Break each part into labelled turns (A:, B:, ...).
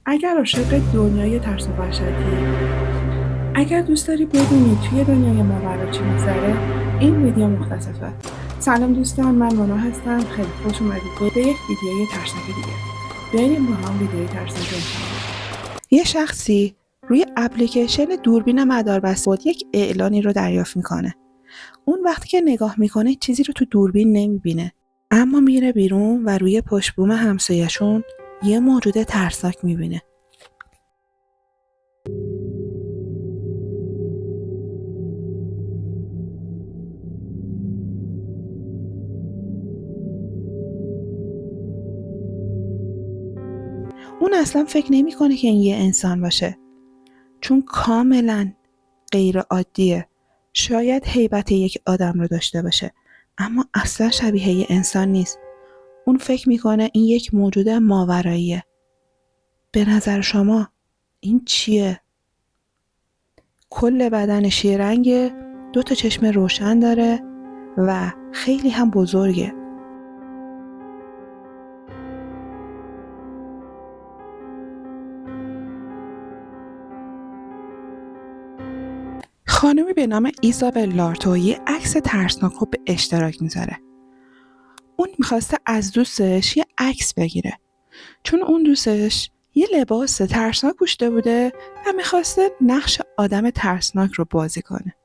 A: اگر عاشق دنیای ترس و وحشتی، اگر دوست داری بدونی توی دنیای ماورا چی می‌گذره، این ویدیو مختصفه. سلام دوستان، من مونا هستم. خیلی خوش اومدید به یک ویدیوی ترسناک دیگه. بیاین با هم ویدیوی ترسناک رو یه شخصی روی اپلیکیشن دوربین مداربسته یک اعلانی رو دریافت میکنه. اون وقتی که نگاه میکنه چیزی رو تو دوربین نمیبینه، اما میره بیرون و روی پشت بوم همسایه‌شون یه موجود ترسناک میبینه. اون اصلا فکر نمیکنه که این یه انسان باشه، چون کاملا غیر عادیه. شاید هیبت یک آدم رو داشته باشه، اما اصلا شبیه یه انسان نیست. اون فکر میکنه این یک موجود ماوراییه. به نظر شما این چیه؟ کل بدنش یه رنگه، 2 چشم روشن داره و خیلی هم بزرگه. خانمی به نام ایزابل لارتو یه عکس ترسناک رو به اشتراک میذاره. اون میخواسته از دوستش یه عکس بگیره، چون اون دوستش یه لباس ترسناک پوشیده بوده و میخواسته نقش آدم ترسناک رو بازی کنه،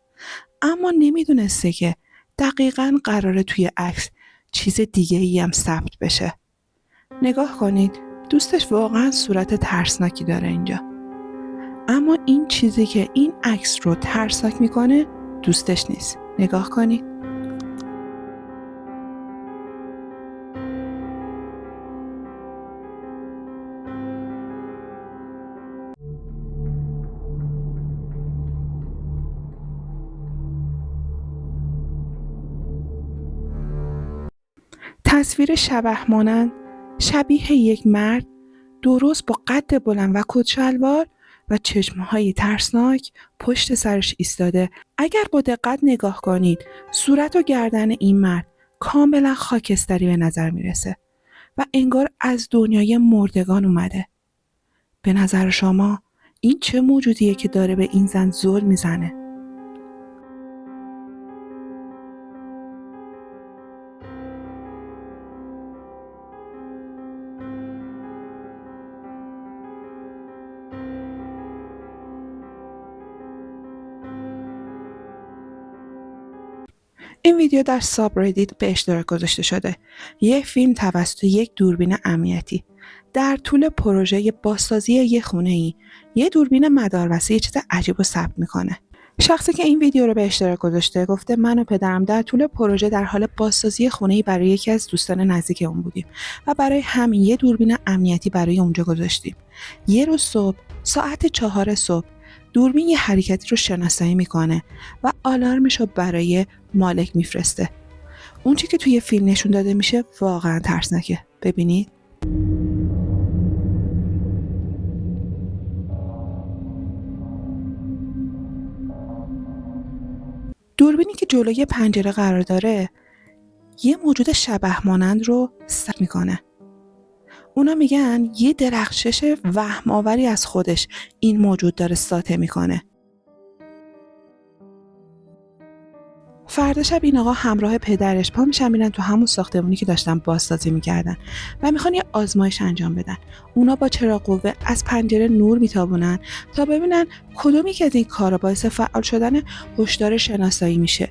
A: اما نمیدونسته که دقیقاً قراره توی عکس چیز دیگه ای هم ثبت بشه. نگاه کنید، دوستش واقعاً صورت ترسناکی داره اینجا، اما این چیزی که این عکس رو ترسناک میکنه دوستش نیست. نگاه کنید. تصویر شبح مانند شبیه یک مرد درست با قد بلند و کت‌شلوار و چشم‌های ترسناک پشت سرش ایستاده. اگر با دقت نگاه کنید، صورت و گردن این مرد کاملا خاکستری به نظر میرسه و انگار از دنیای مردگان اومده. به نظر شما این چه موجودیه که داره به این زن ظلم میزنه؟ این ویدیو در سابردیت به اشتراک گذاشته شده. یک فیلم توسط یک دوربین امنیتی. در طول پروژه بازسازی یک خونه‌ای، یه دوربین مداربسته یه چیز عجیب رو ثبت میکنه. شخصی که این ویدیو رو به اشتراک گذاشته گفته من و پدرم در طول پروژه در حال بازسازی خونه‌ای برای یکی از دوستان نزدیک اون بودیم و برای همین یه دوربین امنیتی برای اونجا گذاشتیم. یه روز صبح ساعت 4 صبح دوربین یه حرکتی رو شناسایی میکنه و آلارمش رو برای مالک میفرسته. اون چی که توی فیلم نشون داده میشه واقعا ترسناکه. ببینید. دوربینی که جلوی پنجره قرار داره یه موجود شبح مانند رو ثبت میکنه. اونا میگن یه درخشش وهم آوری از خودش این موجود داره ساطع میکنه. فردا شب این آقا همراه پدرش پا میشن میرن تو همون ساختمونی که داشتن بازسازی میکردن و میخوان یه آزمایش انجام بدن. اونا با چراغ قوه از پنجره نور میتابونن تا ببینن کدومی که از این کارا باعث فعال شدن هشدار شناسایی میشه.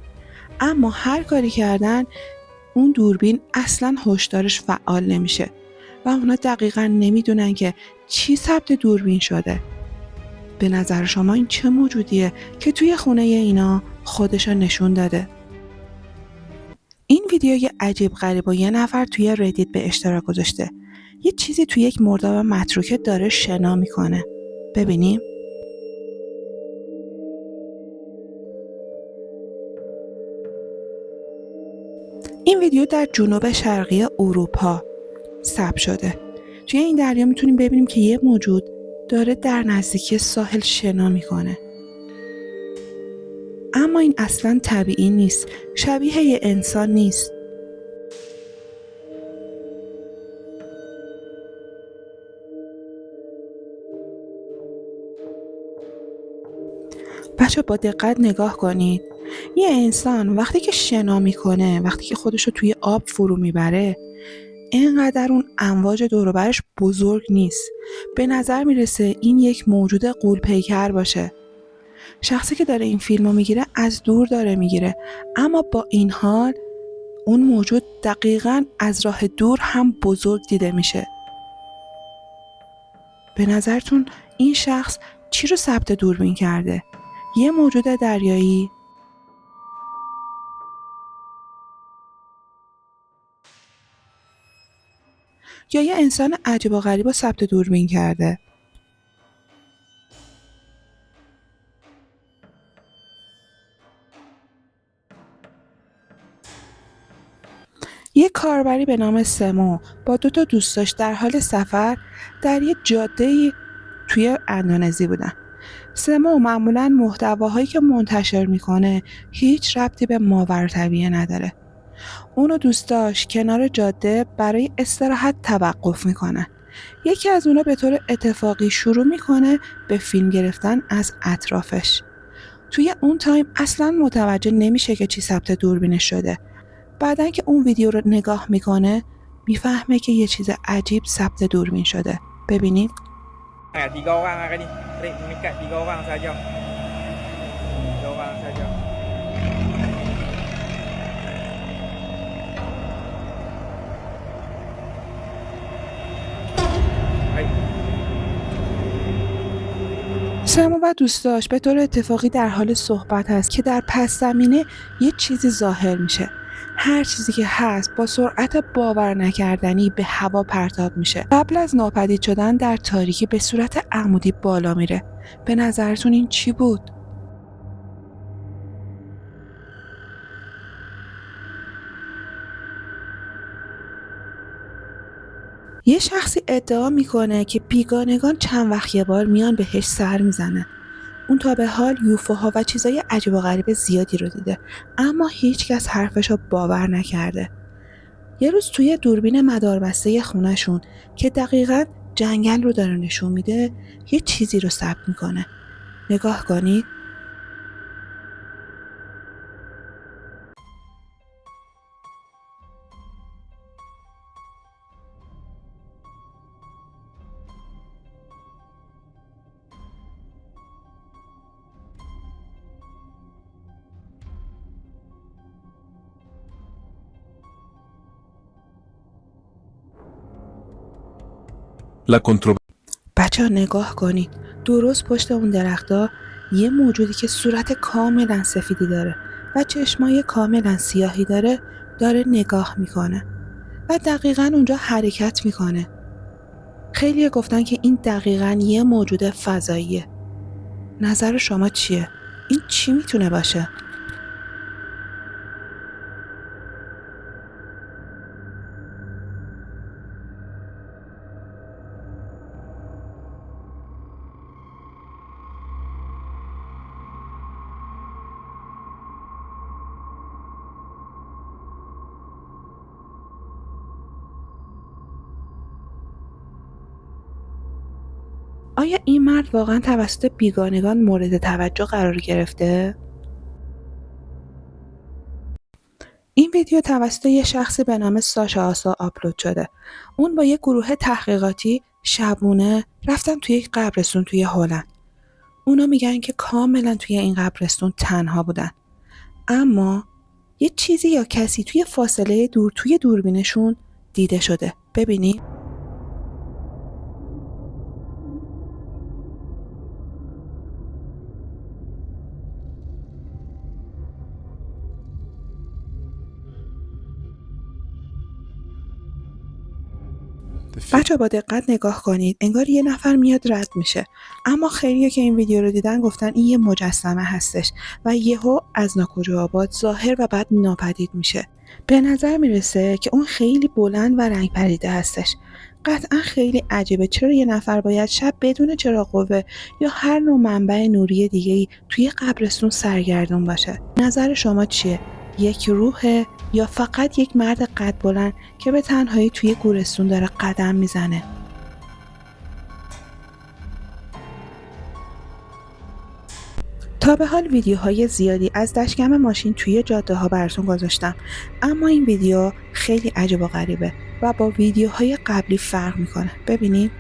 A: اما هر کاری کردن اون دوربین اصلا هشدارش فعال نمیشه و اونا دقیقاً نمیدونن که چی ثبت دوربین شده. به نظر شما این چه موجودیه که توی خونه اینا خودشو نشون داده؟ این ویدیو یه عجیب غریب و یه نفر توی ردیت به اشتراک گذاشته. یه چیزی توی یک مرداب متروکه داره شنا میکنه. ببینیم. این ویدیو در جنوب شرقی اروپا ثبت شده. توی این دریا میتونیم ببینیم که یه موجود داره در نزدیکی ساحل شنا میکنه. اما این اصلاً طبیعی نیست. شبیه یه انسان نیست. بچه با دقت نگاه کنید. یه انسان وقتی که شنا میکنه، وقتی که خودش رو توی آب فرو میبره، اینقدر اون امواج دور و برش بزرگ نیست. به نظر میرسه این یک موجود غول‌پیکر باشه. شخصی که داره این فیلمو میگیره از دور داره میگیره، اما با این حال اون موجود دقیقاً از راه دور هم بزرگ دیده میشه. به نظرتون این شخص چی رو ثبت دوربین کرده؟ یه موجود دریایی؟ یا یه انسان عجیب و غریب رو ثبت دوربین کرده؟ یه کاربری به نام سمو با 2 دوستاش در حال سفر در یه جاده‌ای توی اندونزی بودن. سمو معمولاً محتواهایی که منتشر میکنه هیچ ربطی به ماورطبیعه نداره. اون و دوستاش کنار جاده برای استراحت توقف میکنن. یکی از اونا به طور اتفاقی شروع میکنه به فیلم گرفتن از اطرافش. توی اون تایم اصلاً متوجه نمیشه که چی ثبت دوربینش شده. بعدن که اون ویدیو رو نگاه میکنه میفهمه که یه چیز عجیب ثبت دوربین شده. ببینید. سمو و دوستاش به طور اتفاقی در حال صحبت هست که در پس زمینه یه چیزی ظاهر میشه. هر چیزی که هست با سرعت باور نکردنی به هوا پرتاب میشه. قبل از ناپدید شدن در تاریکی به صورت عمودی بالا میره. به نظرتون این چی بود؟ یه شخصی ادعا میکنه که بیگانگان چند وقت یه بار میان بهش سر میزنن. اون تا به حال یوفوها و چیزای عجیب و غریب زیادی رو دیده، اما هیچکس حرفشو باور نکرده. یه روز توی دوربین مداربسته خونه‌شون که دقیقاً جنگل رو داره نشون میده، یه چیزی رو ثبت میکنه. نگاه کنید. بچه ها نگاه کنید. درست پشت اون درختا یه موجودی که صورت کاملا سفیدی داره و چشمای کاملا سیاهی داره نگاه میکنه و دقیقاً اونجا حرکت میکنه. خیلی گفتن که این دقیقاً یه موجود فضاییه. نظر شما چیه؟ این چی میتونه باشه؟ آیا این مرد واقعا توسط بیگانگان مورد توجه قرار گرفته؟ این ویدیو توسط یه شخصی به نام ساشا آسا آپلود شده. اون با یه گروه تحقیقاتی شبونه رفتن توی یک قبرستون توی هلند. اونا میگن که کاملا توی این قبرستون تنها بودن. اما یه چیزی یا کسی توی فاصله دور توی دوربینشون دیده شده. ببینید. بچه با دقت نگاه کنید، انگار یه نفر میاد رد میشه، اما خیلی‌ها که این ویدیو رو دیدن گفتن این یه مجسمه هستش و یهو از ناکجا آباد ظاهر و بعد ناپدید میشه. به نظر میرسه که اون خیلی بلند و رنگ پریده هستش. قطعا خیلی عجیبه چرا یه نفر باید شب بدون چراغ قوه یا هر نوع منبع نوری دیگه‌ای توی قبرستون سرگردون باشه. نظر شما چیه؟ یک روحه یا فقط یک مرد قد بلند که به تنهایی توی گورستون داره قدم میزنه؟ تا به حال ویدیوهای زیادی از دشکم ماشین توی جاده ها براتون گذاشتم، اما این ویدیو خیلی عجیب و غریبه و با ویدیوهای قبلی فرق میکنه. ببینید.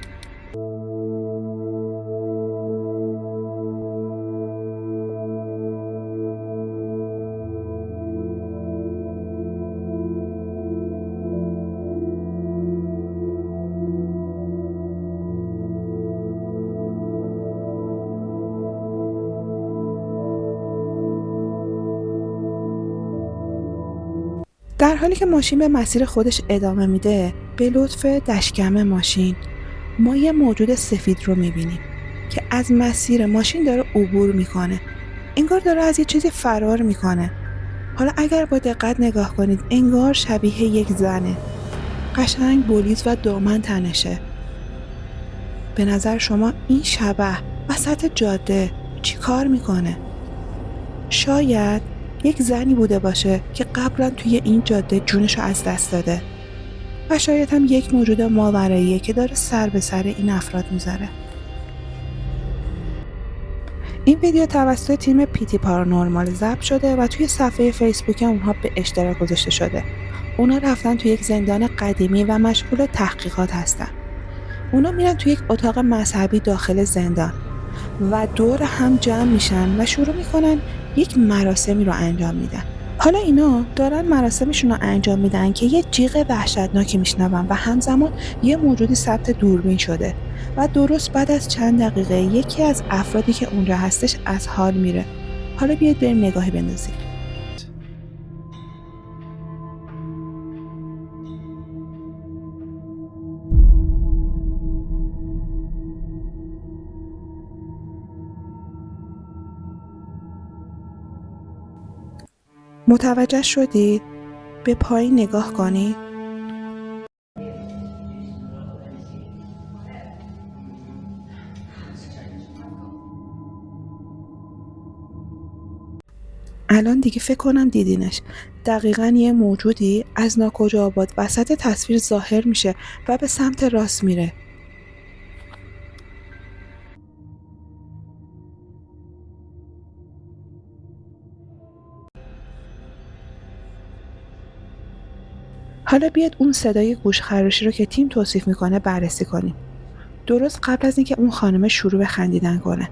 A: در حالی که ماشین به مسیر خودش ادامه میده، به لطف دشکم ماشین ما یه موجود سفید رو میبینیم که از مسیر ماشین داره عبور میکنه. انگار داره از یه چیزی فرار میکنه. حالا اگر با دقت نگاه کنید انگار شبیه یک زنه. قشنگ بولیز و دامن تنشه. به نظر شما این شبح وسط جاده چی کار میکنه؟ شاید یک زنی بوده باشه که قبلا توی این جاده جونشو از دست داده و شاید هم یک موجود ماوراییه که داره سر به سر این افراد میذاره. این ویدیو توسط تیم پیتی پارانورمال ضبط شده و توی صفحه فیسبوک اونها به اشتراک گذاشته شده. اونا رفتن توی یک زندان قدیمی و مشغول تحقیقات هستن. اونا میرن توی یک اتاق مذهبی داخل زندان و دور هم جمع میشن و شروع میکنن یک مراسمی رو انجام میدن. حالا اینا دارن مراسمشون رو انجام میدن که یه جیغ وحشتناکی میشنون و همزمان یه موجودی ثبت دوربین شده و درست بعد از چند دقیقه یکی از افرادی که اونجا هستش از حال میره. حالا بیاید بریم نگاهی بندازیم. متوجه شدید؟ به پایین نگاه کنید. الان دیگه فکر کنم دیدینش. دقیقاً یه موجودی از ناکجا آباد وسط تصویر ظاهر میشه و به سمت راست میره. حالا بیاد اون صدای گوشخراشی رو که تیم توصیف میکنه بررسی کنیم. درست قبل از اینکه اون خانم شروع به خندیدن کنه.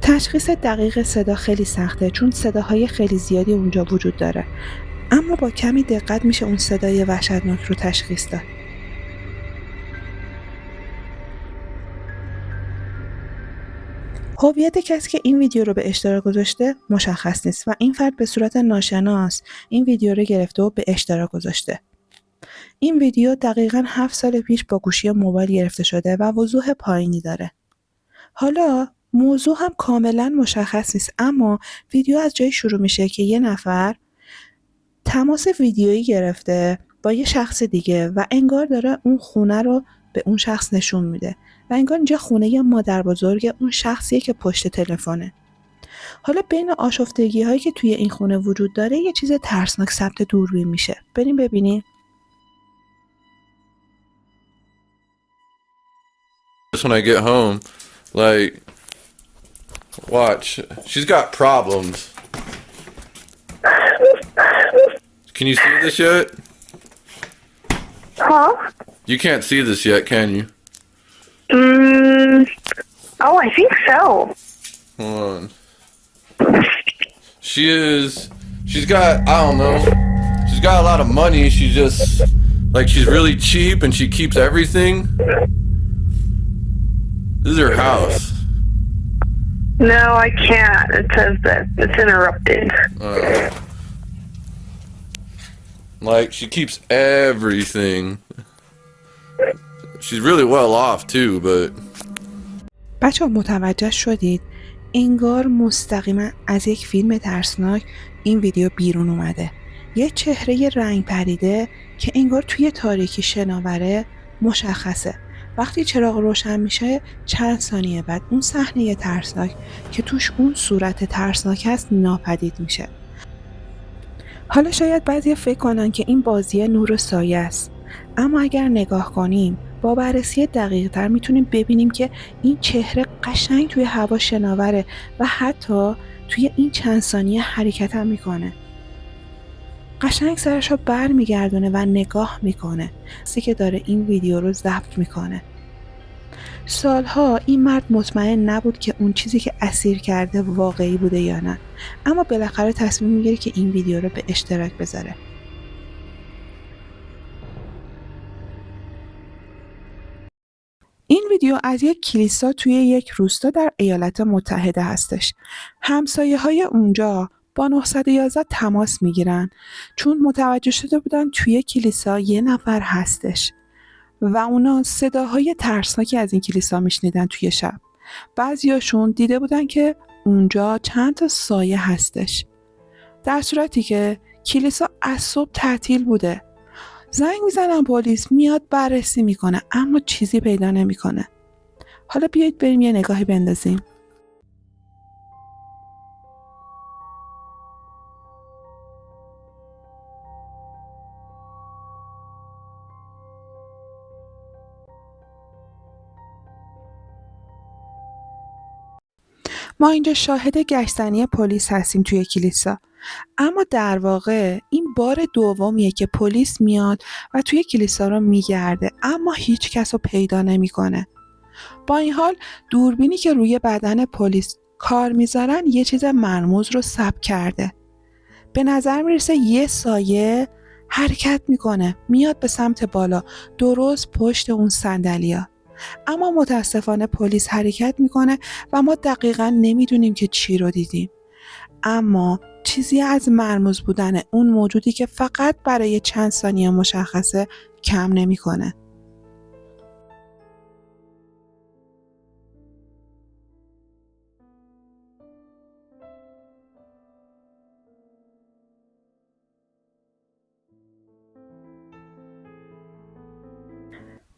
A: تشخیص دقیق صدا خیلی سخته چون صداهای خیلی زیادی اونجا وجود داره، اما با کمی دقت میشه اون صدای وحشتناک رو تشخیص داد. هویت کسی که این ویدیو رو به اشتراک گذاشته مشخص نیست و این فرد به صورت ناشناس این ویدیو رو گرفته و به اشتراک گذاشته. این ویدیو دقیقاً 7 سال پیش با گوشی موبایل گرفته شده و وضوح پایینی داره. حالا موضوع هم کاملا مشخص نیست، اما ویدیو از جایی شروع میشه که یه نفر تماس ویدیویی گرفته با یه شخص دیگه و انگار داره اون خونه رو به اون شخص نشون میده و انگار اینجا خونه یه مادر بزرگ اون شخصیه که پشت تلفنه. حالا بین آشفتگی هایی که توی این خونه وجود داره یه چیز ترسناک ثبت دوربین میشه. بریم ببینیم.
B: When I get home, like, watch. She's got problems. Can you see this yet?
C: Huh?
B: You can't see this yet, can you?
C: Oh, I think so.
B: Hold on. She's got, I don't know. She's got a lot of money. She's just, like, she's really cheap and she keeps everything. This is her house.
C: No, I can't. It says that it's interrupted.
B: Like, she keeps everything. She's really well off too, but
A: بچه ها متوجه شدید؟ انگار مستقیما از یک فیلم ترسناک این ویدیو بیرون اومده. یه چهره رنگ پریده که انگار توی تاریکی شناوره مشخصه. وقتی چراغ روشن میشه چند ثانیه بعد اون صحنه ترسناک که توش اون صورت ترسناک هست ناپدید میشه. حالا شاید بعضی فکر کنن که این بازی نور و سایه است، اما اگر نگاه کنیم با بررسی دقیق تر میتونیم ببینیم که این چهره قشنگ توی هوا شناوره و حتی توی این چند ثانیه حرکت هم میکنه. قشنگ سرش رو بر میگردونه و نگاه میکنه. کسی که داره این ویدیو رو ضبط میکنه. سالها این مرد مطمئن نبود که اون چیزی که اسیر کرده واقعی بوده یا نه، اما بالاخره تصمیم میگیره که این ویدیو رو به اشتراک بذاره. این ویدیو از یک کلیسا توی یک روستا در ایالات متحده هستش. همسایه‌های اونجا با 911 تماس میگیرن چون متوجه شده بودن توی کلیسا یه نفر هستش و اونا صداهای ترسناکی از این کلیسا میشنیدن توی شب. بعضیاشون دیده بودن که اونجا چند تا سایه هستش، در صورتی که کلیسا از صبح تعطیل بوده. زنگ میزنن پلیس میاد بررسی میکنه اما چیزی پیدا نمیکنه. حالا بیایید بریم یه نگاهی بندازیم. ما اینجا شاهد گشتنی پلیس هستیم توی کلیسا، اما در واقع این بار دومیه که پلیس میاد و توی کلیسا رو میگرده اما هیچ کس رو پیدا نمیکنه. با این حال دوربینی که روی بدن پلیس کار میذارن یه چیز مرموز رو ثبت کرده. به نظر میرسه یه سایه حرکت میکنه، میاد به سمت بالا درست پشت اون صندلیا. اما متاسفانه پلیس حرکت میکنه و ما دقیقاً نمیدونیم که چی رو دیدیم، اما چیزی از مرموز بودن اون موجودی که فقط برای چند ثانیه مشخصه کم نمیکنه.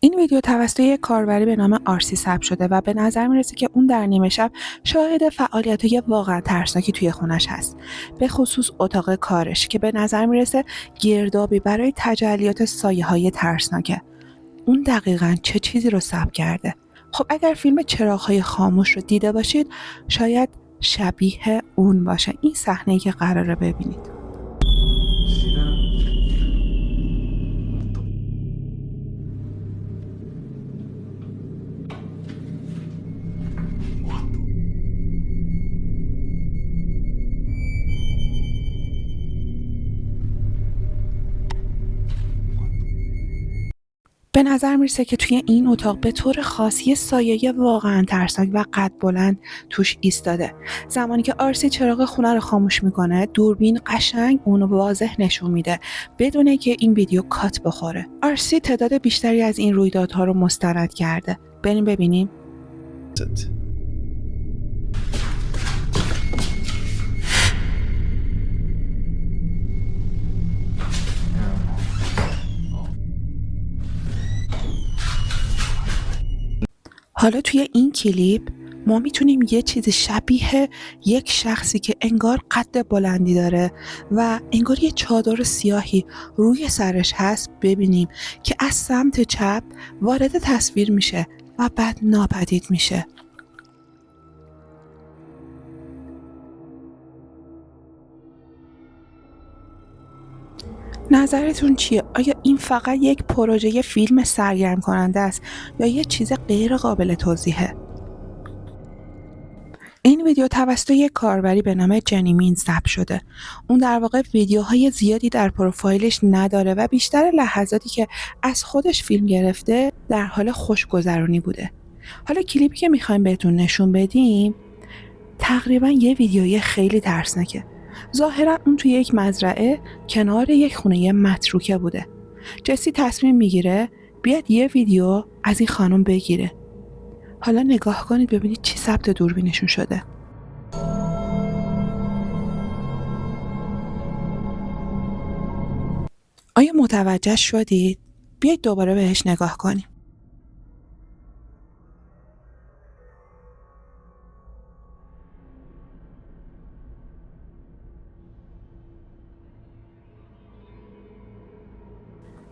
A: این ویدیو توسط یک کاربری به نام آرسی ثبت شده و به نظر میرسه که اون در نیمه شب شاهد فعالیت‌های واقعا ترسناکی توی خونش هست، به خصوص اتاق کارش که به نظر میرسه گردابی برای تجلیات سایه‌های ترسناکه. اون دقیقاً چه چیزی رو ثبت کرده؟ خب اگر فیلم چراغ‌های خاموش رو دیده باشید شاید شبیه اون باشه. این صحنه‌ای که قراره ببینید. به نظر میرسه که توی این اتاق به طور خاص یه سایه واقعا ترسناک و قد بلند توش ایستاده. زمانی که آرسی چراغ خونه رو خاموش میکنه دوربین قشنگ اونو واضح نشون میده بدون که این ویدیو کات بخوره. آرسی تعداد بیشتری از این رویدادها رو مسترد کرده. بریم ببینیم. حالا توی این کلیپ ما میتونیم یه چیز شبیه یک شخصی که انگار قد بلندی داره و انگار یه چادر سیاهی روی سرش هست ببینیم که از سمت چپ وارد تصویر میشه و بعد ناپدید میشه. نظرتون چیه؟ آیا این فقط یک پروژه فیلم سرگرم کننده است یا یه چیز غیر قابل توضیحه؟ این ویدیو توسط یک کاربری به نام جنی مین ضبط شده. اون در واقع ویدیوهای زیادی در پروفایلش نداره و بیشتر لحظاتی که از خودش فیلم گرفته در حال خوشگذرانی بوده. حالا کلیپی که میخوایم بهتون نشون بدیم تقریبا یه ویدیوی خیلی ترسناکه. ظاهرا اون توی یک مزرعه کنار یک خونه متروکه بوده. جسی تصمیم میگیره بیاد یه ویدیو از این خانم بگیره. حالا نگاه کنید ببینید چی ثبت دوربینشون شده. آیا متوجه شدید؟ بیایید دوباره بهش نگاه کنیم.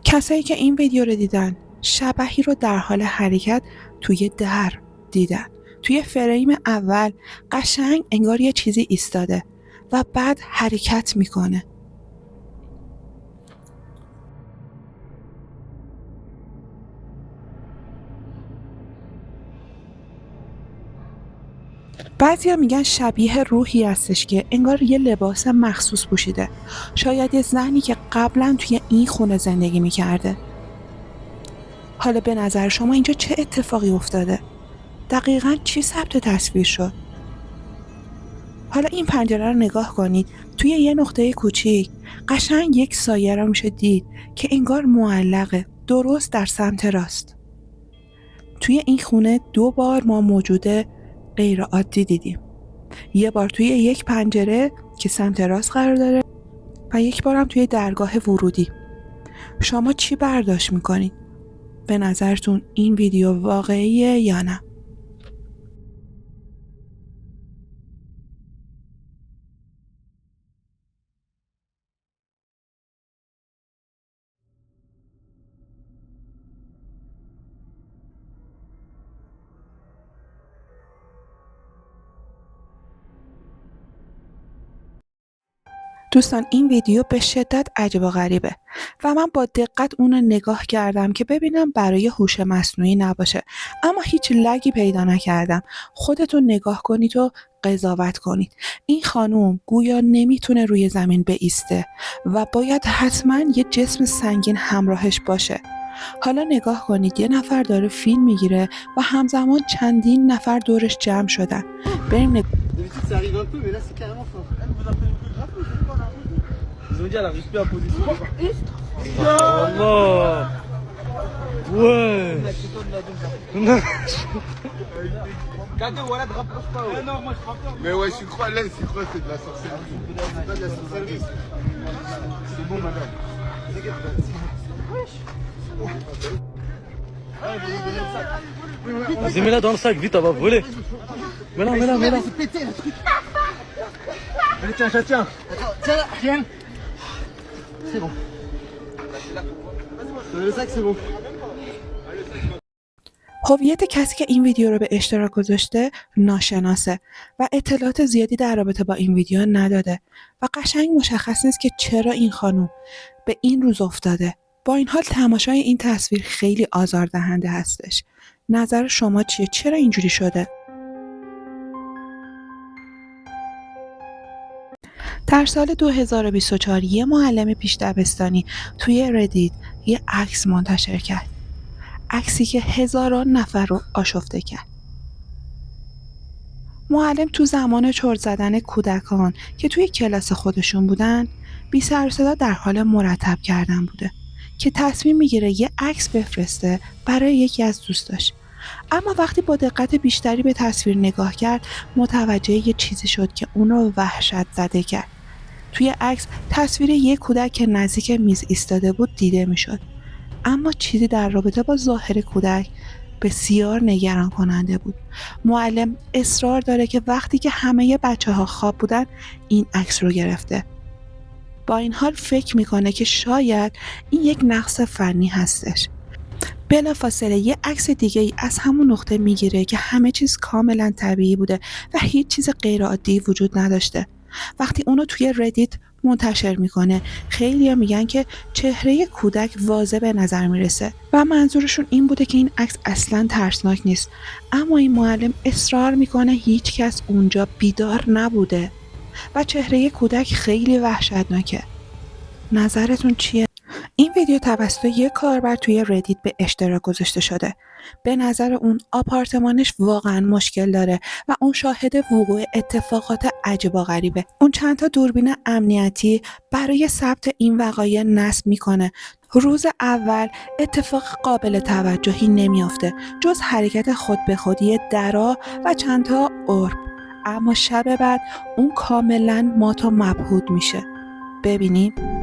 A: کسایی که این ویدیو رو دیدن شبحی رو در حال حرکت توی در دیدن. توی فریم اول قشنگ انگار یه چیزی ایستاده و بعد حرکت میکنه. بعضیا میگن شبیه روحی هستش که انگار یه لباس مخصوص پوشیده. شاید یه زنی که قبلا توی این خونه زندگی میکرده. حالا به نظر شما اینجا چه اتفاقی افتاده؟ دقیقاً چی ثبت تصویر شد؟ حالا این پنجره رو نگاه کنید. توی یه نقطه کوچیک قشنگ یک سایه رو میشه دید که انگار معلقه درست در سمت راست. توی این خونه 2 بار ما موجوده غیر عادی دیدیم. یه بار توی یک پنجره که سمت راست قرار داره و یک بارم توی درگاه ورودی. شما چی برداشت میکنید؟ به نظرتون این ویدیو واقعیه یا نه؟ دوستان این ویدیو به شدت عجیب و غریبه و من با دقت اون رو نگاه کردم که ببینم برای هوش مصنوعی نباشه، اما هیچ لگی پیدا نکردم. خودتون نگاه کنید و قضاوت کنید. این خانوم گویا نمیتونه روی زمین بایسته و باید حتما یه جسم سنگین همراهش باشه. حالا نگاه کنید یه نفر داره فیلم میگیره و همزمان چندین نفر دورش جمع شدن. بریم
D: D'habitude ça arrive un peu, mais là c'est carrément fort. Elle vous a pris le plus grave, c'est quoi là? Ils ont dit elle a respiré en position. Allah. Ouais. Cadeau, voilà, te rapproche pas. Non, moi je frappe pas. Mais ouais, je crois là, c'est quoi? C'est de la sorcellerie. C'est pas de la sorcellerie. C'est bon, madame.
E: Vas-y, mets-la dans le sac, vite, elle va voler. Mets-la, mets-la, mets-la.
D: C'est pété le truc. Allez, tiens, je tiens. Attends, tiens là, viens. C'est bon. Le sac, c'est bon.
A: هویت کسی که این ویدیو رو به اشتراک گذاشته ناشناسه و اطلاعات زیادی در رابطه با این ویدیو نداده و قشنگ مشخص نیست که چرا این خانوم به این روز افتاده. با این حال تماشای این تصویر خیلی آزاردهنده هستش. نظر شما چیه؟ چرا اینجوری شده؟ در سال 2024 یه معلم پیش دبستانی توی ردیت یه عکس منتشر کرد. عکسی که هزاران نفر رو آشفته کرد. معلم تو زمان چرت زدن کودکان که توی کلاس خودشون بودن بی سر و صدا در حال مرتب کردن بوده که تصمیم میگیره یه عکس بفرسته برای یکی از دوستاش. اما وقتی با دقت بیشتری به تصویر نگاه کرد متوجه یه چیزی شد که اون رو وحشت زده کرد. توی عکس تصویر یک کودک که نزدیک میز ایستاده بود دیده میشد، اما چیزی در رابطه با ظاهر کودک بسیار نگران کننده بود. معلم اصرار داره که وقتی که همه بچه‌ها خواب بودن این عکس رو گرفته. با این حال فکر میکنه که شاید این یک نقص فنی هستش. بلافاصله یه عکس دیگه ای از همون نقطه میگیره که همه چیز کاملا طبیعی بوده و هیچ چیز غیر عادی وجود نداشته. وقتی اونو توی ردیت منتشر میکنه خیلی‌ها میگن که چهره کودک واضح به نظر میرسه و منظورشون این بوده که این عکس اصلاً ترسناک نیست، اما این معلم اصرار میکنه هیچ کس اونجا بیدار نبوده و چهره کودک خیلی وحشتناکه. نظرتون چیه؟ این ویدیو توسط یک کاربر توی ردیت به اشتراک گذاشته شده. به نظر اون آپارتمانش واقعا مشکل داره و اون شاهد وقوع اتفاقات عجیب و غریبه. اون چند تا دوربین امنیتی برای ثبت این وقایع نصب میکنه. روز اول اتفاق قابل توجهی نمیافته جز حرکت خود به خودی درا و چند تا عرب. اما شب بعد اون کاملا مات و مبهوت میشه. ببینید.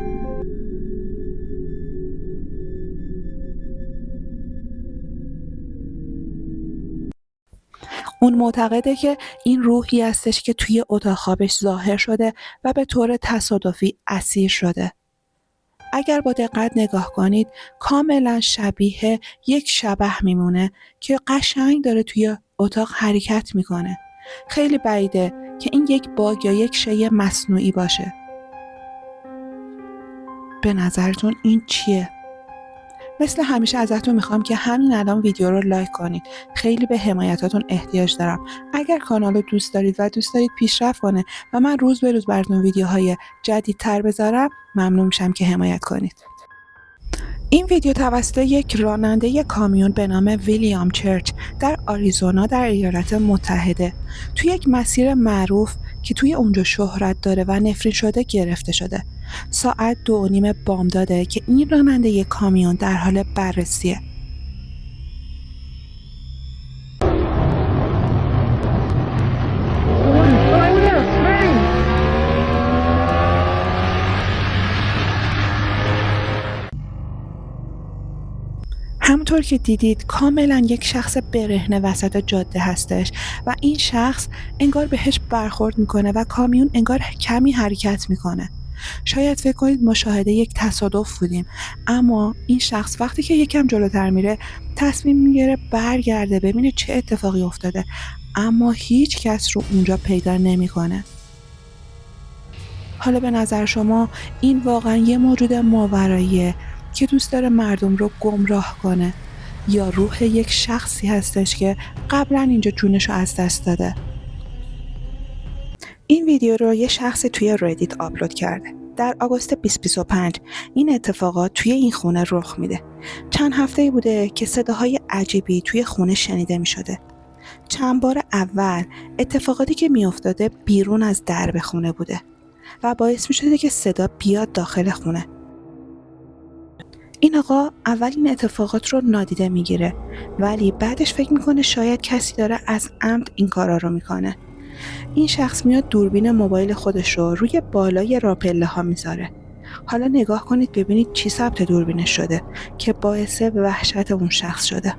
A: اون معتقده که این روحی هستش که توی اتاق خوابش ظاهر شده و به طور تصادفی اسیر شده. اگر با دقت نگاه کنید کاملا شبیه یک شبح میمونه که قشنگ داره توی اتاق حرکت میکنه. خیلی بعیده که این یک باگ یا یک شی مصنوعی باشه. به نظرتون این چیه؟ مثل همیشه ازتون میخوام که همین الان ویدیو رو لایک کنید. خیلی به حمایتاتون احتیاج دارم. اگر کانال رو دوست دارید و دوست دارید پیشرفت کنه و من روز به روز براتون ویدیوهای جدیدتر بذارم، ممنون میشم که حمایت کنید. این ویدیو توسط یک راننده کامیون به نام ویلیام چرچ در آریزونا در ایالات متحده توی یک مسیر معروف که توی اونجا شهرت داره و نفرین شده گرفته شده. ساعت 2:30 بامداده که این راننده کامیون در حال بررسیه. همونطور که دیدید کاملا یک شخص برهنه وسط جاده هستش و این شخص انگار بهش برخورد میکنه و کامیون انگار کمی حرکت میکنه. شاید فکر کنید مشاهده یک تصادف بودیم، اما این شخص وقتی که یکم جلوتر میره تصمیم میگیره برگرده ببینه چه اتفاقی افتاده، اما هیچ کس رو اونجا پیدا نمیکنه. حالا به نظر شما این واقعا یه موجود ماوراییه که دوست داره مردم رو گمراه کنه یا روح یک شخصی هستش که قبلا اینجا جونش رو از دست داده؟ این ویدیو رو یه شخصی توی ردیت آپلود کرده. در آگوست 2025 این اتفاقات توی این خونه رخ میده. چند هفته‌ای بوده که صداهای عجیبی توی خونه شنیده میشده. چند بار اول اتفاقاتی که میافتاده بیرون از درب خونه بوده و باعث میشده که صدا بیاد داخل خونه. این آقا اول این اتفاقات رو نادیده میگیره ولی بعدش فکر میکنه شاید کسی داره از عمد این کارا رو میکنه. این شخص میاد دوربین موبایل خودش رو روی بالای راپله ها میذاره. حالا نگاه کنید ببینید چی ثبت دوربینش شده که باعث وحشت اون شخص شده.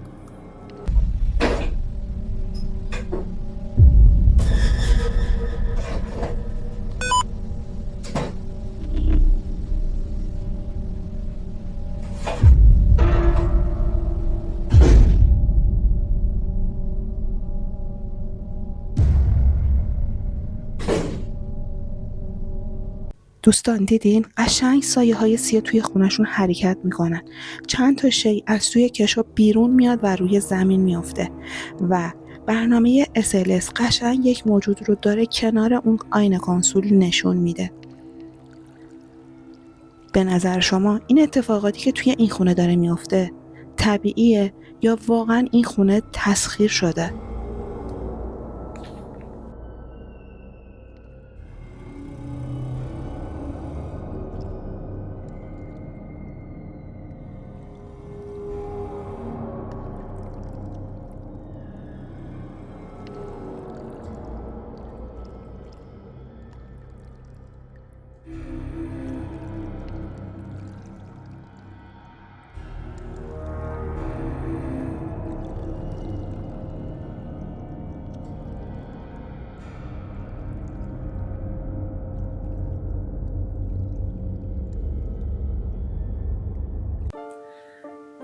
A: دوستان دیدین قشنگ سایه های سیاه توی خونشون حرکت میکنن. چند تا شی از توی کشو بیرون میاد و روی زمین میافته و برنامه SLS قشنگ یک موجود رو داره کنار اون آینه کنسول نشون میده. به نظر شما این اتفاقاتی که توی این خونه داره میافته طبیعیه یا واقعا این خونه تسخیر شده؟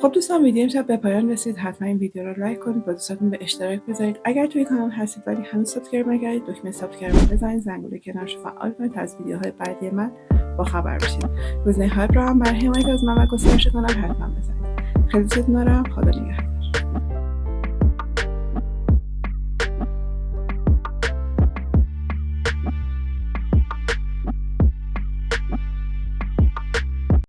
A: خب دوستان ویدیو امشب به پایان رسید. حتما این ویدیو رو لایک کنید، با دوستاتون به اشتراک بذارید. اگر توی کانال هستید ولی هنوز سابسکرایب نکردید دکمه سابسکرایب بزنید، زنگوله کنارش فعال کنید تا از ویدیوهای بعدی من با خبر بشید. گزینه هایپ رو هم برای حمایت از من و گسترش کانال حتما بزنید. خیلی دوستتون دارم. خدا نگهدار.